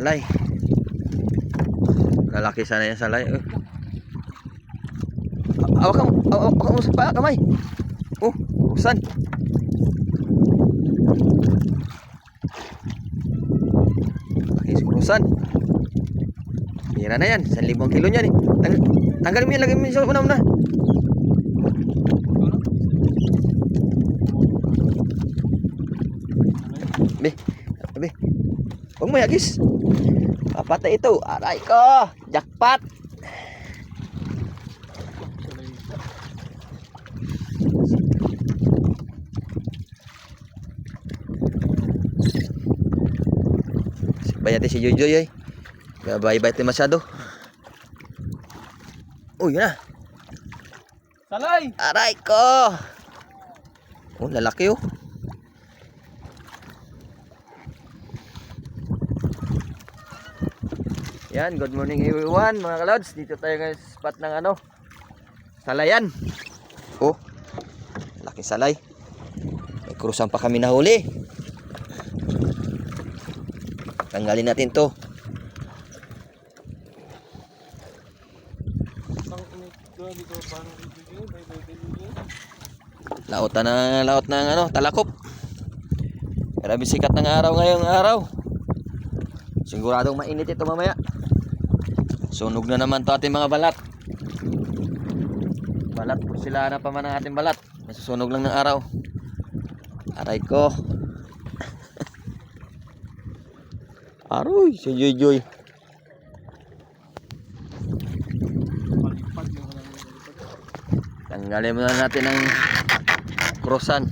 salay. Lalaki sana yung salay. Awak mo sa paa, kamay. Oh, urusan. Urusan. Bira na yan, 1,000 kilo niyan eh. Tanggalin mo yan, lagay mo yan sa una-una. Be. Huwag mo yagis. Papatay ito. Aray ko. Jackpot. Bayati si Joy. Gabay-bay tayo masyado. Uy, yan na. Salay! Aray ko. Oh, lalaki oh. Yan, good morning everyone mga kalods. Dito tayo guys, spot ng ano, salayan. Oh, laki salay. May krusan pa kami nahuli. Tanggalin natin to. Laot ng ano, talakop. Grabe sikat ng araw ngayong araw. Siguradong mainit ito mamaya. Sunog na naman to ating mga balat. Balat po sila na pa man ang ating balat. Nasusunog lang ng araw. Aray ko. Aroy, si Joy. Tanggalin muna natin ang krosan.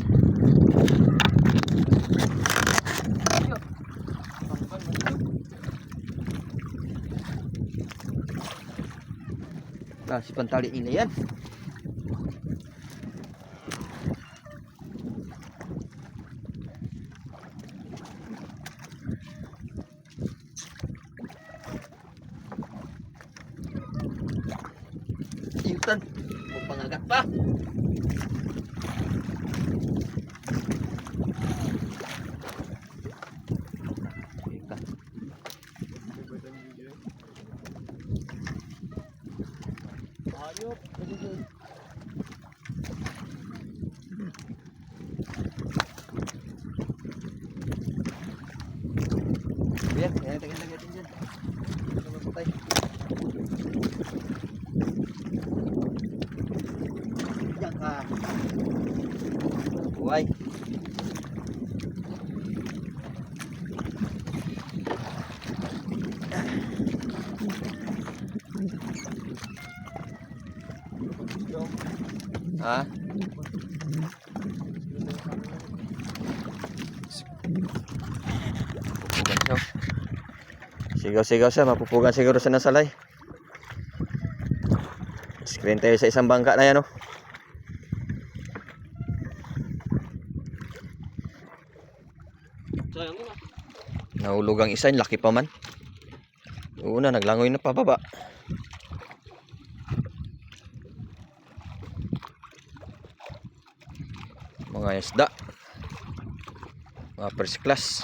Si pantali ini yan. Yutan, pangagat pa. Yan, lagyan natin dyan. Patay. Diyan ka. Buhay. Ha? Sigaw siya, mapupugan siguro siya ng salay. Screen tayo sa isang bangka na yan, oh. Nahulog ang isa, laki pa man. Una, naglangoy na pababa. Mga isda, mga first class.